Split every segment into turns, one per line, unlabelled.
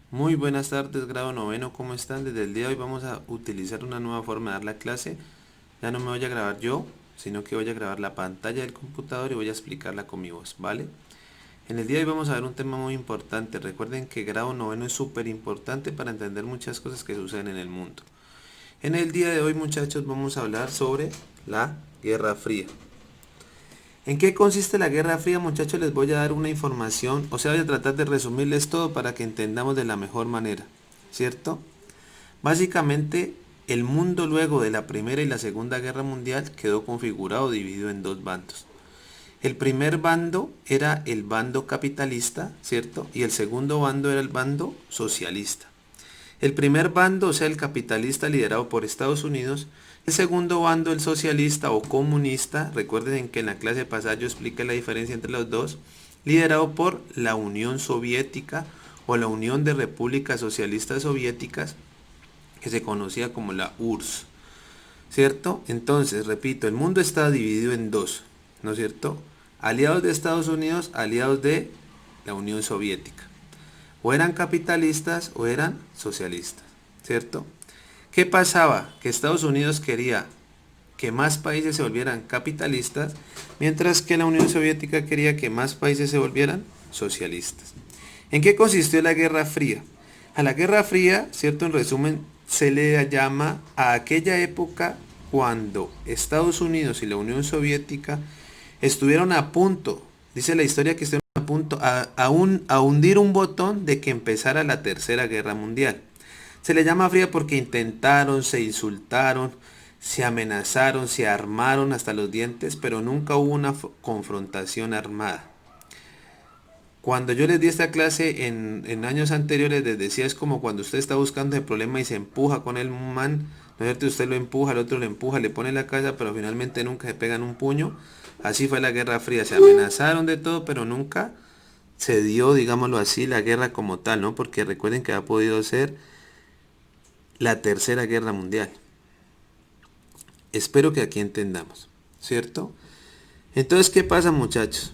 Muy buenas tardes, grado noveno, ¿cómo están? Desde el día de hoy vamos a utilizar una nueva forma de dar la clase. Ya no me voy a grabar yo, sino que voy a grabar la pantalla del computador y voy a explicarla con mi voz, ¿vale? En el día de hoy vamos a ver un tema muy importante. Recuerden que grado noveno es súper importante para entender muchas cosas que suceden en el mundo. En el día de hoy, muchachos, vamos a hablar sobre la Guerra Fría. ¿En qué consiste la Guerra Fría, muchachos? Les voy a dar una información, o sea, voy a tratar de resumirles todo para que entendamos de la mejor manera, ¿cierto? Básicamente, el mundo luego de la Primera y la Segunda Guerra Mundial quedó configurado dividido en dos bandos. El primer bando era el bando capitalista, ¿cierto? Y el segundo bando era el bando socialista. El primer bando, o sea, el capitalista liderado por Estados Unidos. El segundo bando, el socialista o comunista, recuerden que en la clase pasada yo expliqué la diferencia entre los dos, liderado por la Unión Soviética o la Unión de Repúblicas Socialistas Soviéticas, que se conocía como la URSS, ¿cierto? Entonces, repito, el mundo está dividido en dos, ¿no es cierto? Aliados de Estados Unidos, aliados de la Unión Soviética. O eran capitalistas o eran socialistas, ¿cierto? ¿Qué pasaba? Que Estados Unidos quería que más países se volvieran capitalistas, mientras que la Unión Soviética quería que más países se volvieran socialistas. ¿En qué consistió la Guerra Fría? A la Guerra Fría, ¿cierto? En resumen, se le llama a aquella época cuando Estados Unidos y la Unión Soviética estuvieron a punto, dice la historia que estuvieron a punto a hundir un botón de que empezara la Tercera Guerra Mundial. Se le llama fría porque intentaron, se insultaron, se amenazaron, se armaron hasta los dientes, pero nunca hubo una confrontación armada. Cuando yo les di esta clase en años anteriores, les decía, es como cuando usted está buscando el problema y se empuja con el man, ¿no es cierto? Usted lo empuja, el otro lo empuja, le pone la casa, pero finalmente nunca se pegan un puño. Así fue la Guerra Fría, se amenazaron de todo, pero nunca se dio, digámoslo así, la guerra como tal, ¿no? Porque recuerden que ha podido ser la Tercera Guerra Mundial. Espero que aquí entendamos, ¿cierto? Entonces, ¿qué pasa, muchachos?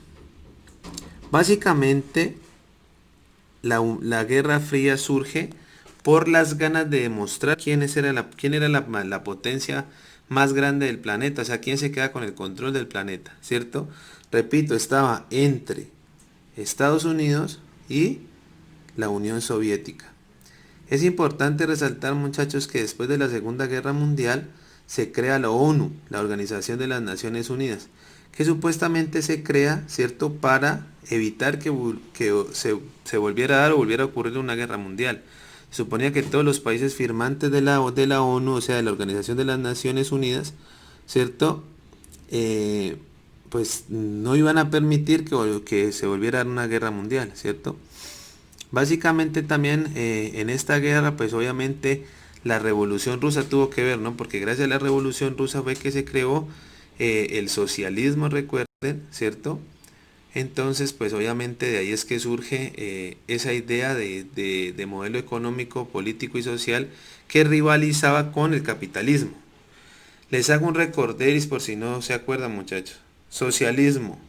Básicamente, la Guerra Fría surge por las ganas de demostrar quién era la potencia más grande del planeta, o sea, quién se queda con el control del planeta, ¿cierto? Repito, estaba entre Estados Unidos y la Unión Soviética. Es importante resaltar, muchachos, que después de la Segunda Guerra Mundial se crea la ONU, la Organización de las Naciones Unidas, que supuestamente se crea, ¿cierto?, para evitar que se volviera a dar o volviera a ocurrir una guerra mundial. Se suponía que todos los países firmantes de la ONU, o sea, de la Organización de las Naciones Unidas, ¿cierto?, eh, pues no iban a permitir que se volviera a dar una guerra mundial, ¿cierto? Básicamente también en esta guerra, pues obviamente la revolución rusa tuvo que ver, ¿no? Porque gracias a la revolución rusa fue que se creó el socialismo, recuerden, ¿cierto? Entonces, pues obviamente de ahí es que surge esa idea de modelo económico, político y social que rivalizaba con el capitalismo. Les hago un recorderis por si no se acuerdan, muchachos. Socialismo,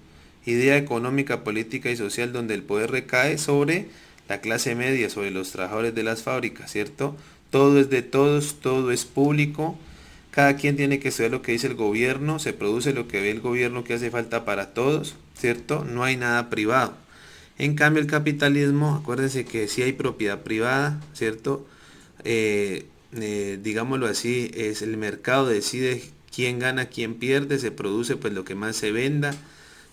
idea económica, política y social donde el poder recae sobre la clase media, sobre los trabajadores de las fábricas, ¿cierto? Todo es de todos, todo es público, cada quien tiene que saber lo que dice el gobierno, se produce lo que ve el gobierno que hace falta para todos, ¿cierto? No hay nada privado. En cambio el capitalismo, acuérdense que sí hay propiedad privada, ¿cierto? Digámoslo así, es el mercado decide quién gana, quién pierde, se produce pues lo que más se venda,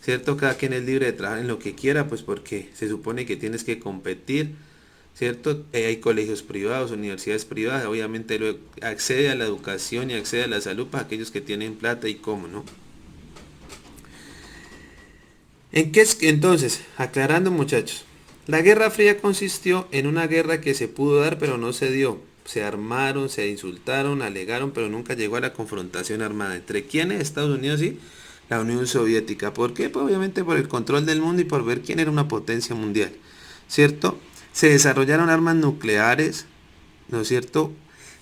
¿cierto? Cada quien es libre de trabajar en lo que quiera, pues porque se supone que tienes que competir, ¿cierto? Hay colegios privados, universidades privadas, obviamente luego accede a la educación y accede a la salud para aquellos que tienen plata y cómo, ¿no? ¿En qué es que entonces? Aclarando, muchachos. La Guerra Fría consistió en una guerra que se pudo dar pero no se dio. Se armaron, se insultaron, alegaron, pero nunca llegó a la confrontación armada. ¿Entre quiénes? Estados Unidos y la Unión Soviética. ¿Por qué? Pues obviamente por el control del mundo y por ver quién era una potencia mundial. ¿Cierto? Se desarrollaron armas nucleares, ¿no es cierto?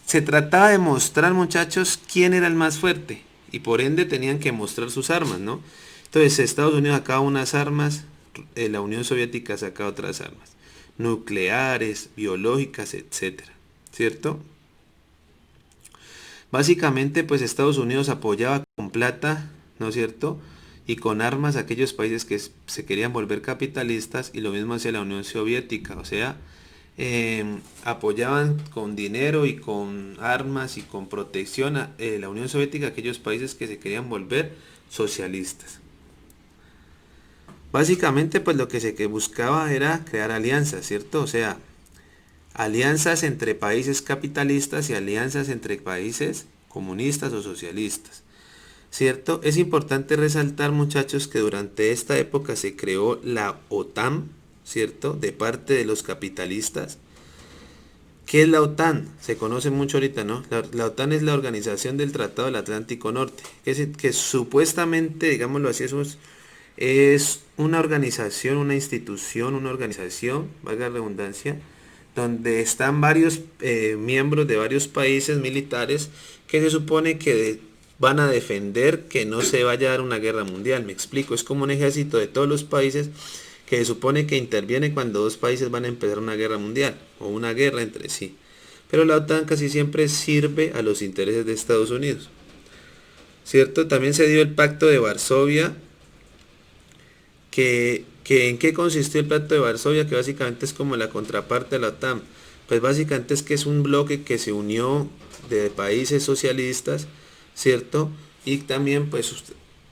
Se trataba de mostrar, muchachos, quién era el más fuerte. Y por ende tenían que mostrar sus armas, ¿no? Entonces Estados Unidos sacaba unas armas, la Unión Soviética sacaba otras armas. nucleares, biológicas, etcétera, ¿cierto? Básicamente, pues Estados Unidos apoyaba con plata, ¿no es cierto? Y con armas a aquellos países que se querían volver capitalistas y lo mismo hacia la Unión Soviética, o sea, apoyaban con dinero y con armas y con protección a la Unión Soviética a aquellos países que se querían volver socialistas. Básicamente, pues lo que se buscaba era crear alianzas, ¿cierto? O sea, alianzas entre países capitalistas y alianzas entre países comunistas o socialistas. ¿Cierto? Es importante resaltar, muchachos, que durante esta época se creó la OTAN, ¿cierto? De parte de los capitalistas. ¿Qué es la OTAN? Se conoce mucho ahorita, ¿no? La OTAN es la Organización del Tratado del Atlántico Norte, que supuestamente, digámoslo así, es una organización, una institución, una organización, valga la redundancia, donde están varios miembros de varios países militares que se supone que van a defender que no se vaya a dar una guerra mundial. Me explico, es como un ejército de todos los países que se supone que interviene cuando dos países van a empezar una guerra mundial o una guerra entre sí. Pero la OTAN casi siempre sirve a los intereses de Estados Unidos. ¿Cierto? También se dio el Pacto de Varsovia, que ¿en qué consistió el Pacto de Varsovia? Que básicamente es como la contraparte de la OTAN. Pues básicamente es que es un bloque que se unió de países socialistas, ¿cierto? Y también pues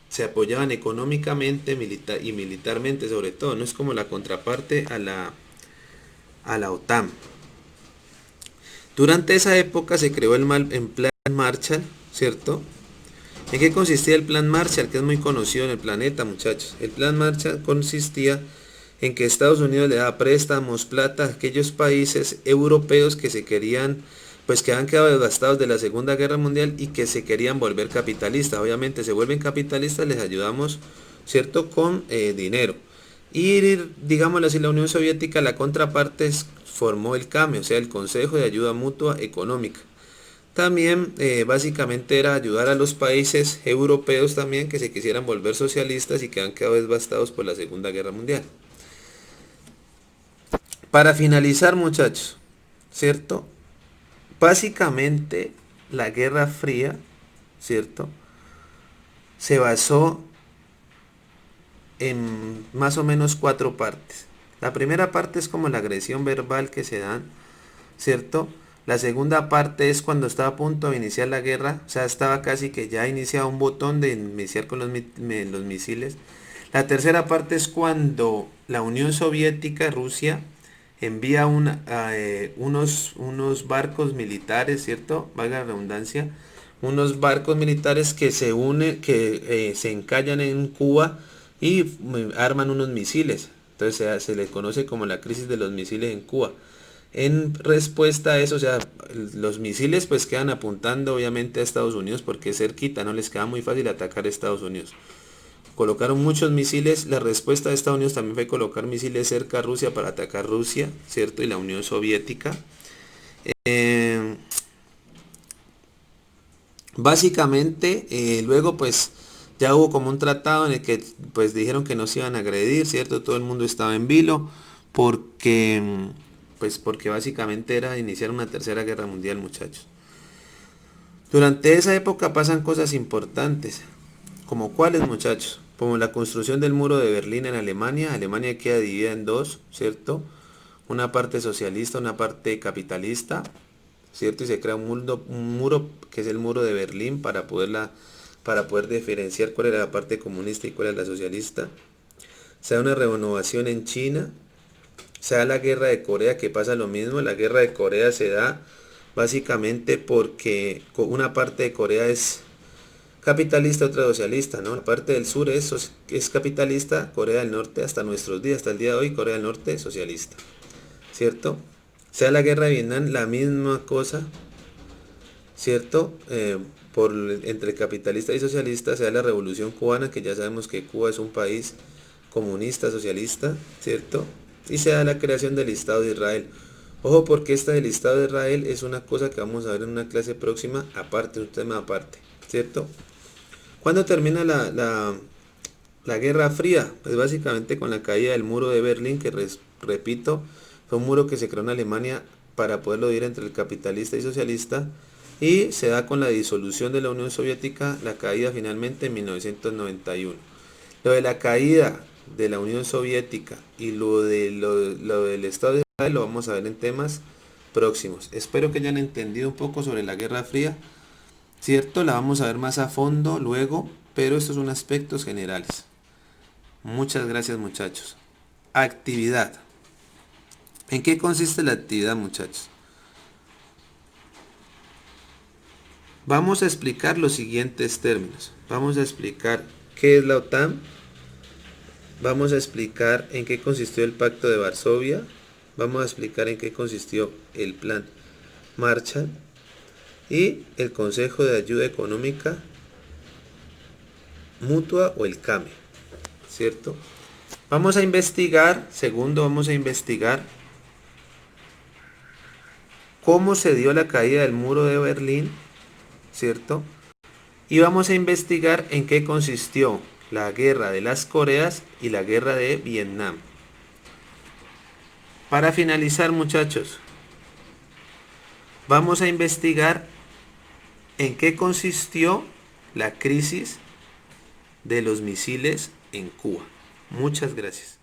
se apoyaban económicamente y militarmente sobre todo. No es como la contraparte a la OTAN. Durante esa época se creó el Plan Marshall, ¿cierto? ¿En qué consistía el Plan Marshall? Que es muy conocido en el planeta, muchachos. El Plan Marshall consistía en que Estados Unidos le daba préstamos, plata a aquellos países europeos que se querían, pues que han quedado devastados de la Segunda Guerra Mundial y que se querían volver capitalistas. Obviamente se vuelven capitalistas, les ayudamos, ¿cierto? Con dinero. Y digámoslo así, la Unión Soviética, la contraparte, formó el CAME, o sea, el Consejo de Ayuda Mutua Económica. También básicamente era ayudar a los países europeos también que se quisieran volver socialistas y que han quedado devastados por la Segunda Guerra Mundial. Para finalizar, muchachos, ¿cierto? Básicamente la Guerra Fría, ¿cierto? Se basó en más o menos 4 partes. La primera parte es como la agresión verbal que se dan, ¿cierto? La segunda parte es cuando estaba a punto de iniciar la guerra, o sea, estaba casi que ya iniciado un botón de iniciar con los misiles. La tercera parte es cuando la Unión Soviética, Rusia, envía unos barcos militares, ¿cierto? Valga la redundancia, unos barcos militares que se unen, que se encallan en Cuba y arman unos misiles. Entonces se le conoce como la crisis de los misiles en Cuba. En respuesta a eso, o sea, los misiles pues quedan apuntando obviamente a Estados Unidos porque es cerquita, no les queda muy fácil atacar a Estados Unidos. Colocaron muchos misiles, la respuesta de Estados Unidos también fue colocar misiles cerca a Rusia para atacar Rusia, ¿cierto? Y la Unión Soviética. Básicamente, luego pues ya hubo como un tratado en el que pues dijeron que no se iban a agredir, ¿cierto? Todo el mundo estaba en vilo porque porque básicamente era iniciar una tercera guerra mundial, muchachos. Durante esa época pasan cosas importantes, como cuáles, muchachos, como la construcción del muro de Berlín en Alemania. Alemania queda dividida en dos, ¿cierto? Una parte socialista, una parte capitalista, ¿cierto? Y se crea un muro que es el muro de Berlín para poder diferenciar cuál era la parte comunista y cuál era la socialista. Se da una renovación en China. Se da la guerra de Corea, que pasa lo mismo. La guerra de Corea se da básicamente porque una parte de Corea es capitalista, otra socialista, ¿no? La parte del sur es capitalista, Corea del Norte hasta nuestros días, hasta el día de hoy, Corea del Norte socialista, ¿cierto? Se da la guerra de Vietnam, la misma cosa, ¿cierto? Entre capitalista y socialista se da la revolución cubana, que ya sabemos que Cuba es un país comunista, socialista, ¿cierto? Y se da la creación del Estado de Israel. Ojo, porque esta del Estado de Israel es una cosa que vamos a ver en una clase próxima, aparte, un tema aparte, ¿cierto? ¿Cuándo termina la Guerra Fría? Pues básicamente con la caída del muro de Berlín, que repito, Fue un muro que se creó en Alemania para poderlo dividir entre el capitalista y socialista, y se da con la disolución de la Unión Soviética, la caída finalmente en 1991. Lo de la caída de la Unión Soviética y lo del Estado de Israel lo vamos a ver en temas próximos. Espero que hayan entendido un poco sobre la Guerra Fría, ¿cierto? La vamos a ver más a fondo luego, pero estos son aspectos generales. Muchas gracias, muchachos. Actividad. ¿En qué consiste la actividad, muchachos? Vamos a explicar los siguientes términos. Vamos a explicar qué es la OTAN. Vamos a explicar en qué consistió el Pacto de Varsovia. Vamos a explicar en qué consistió el Plan Marshall y el Consejo de Ayuda Económica Mutua, o el CAME, ¿cierto? Vamos a investigar, segundo, vamos a investigar cómo se dio la caída del muro de Berlín, ¿cierto? Y vamos a investigar en qué consistió la guerra de las Coreas y la guerra de Vietnam. Para finalizar, muchachos, vamos a investigar en qué consistió la crisis de los misiles en Cuba. Muchas gracias.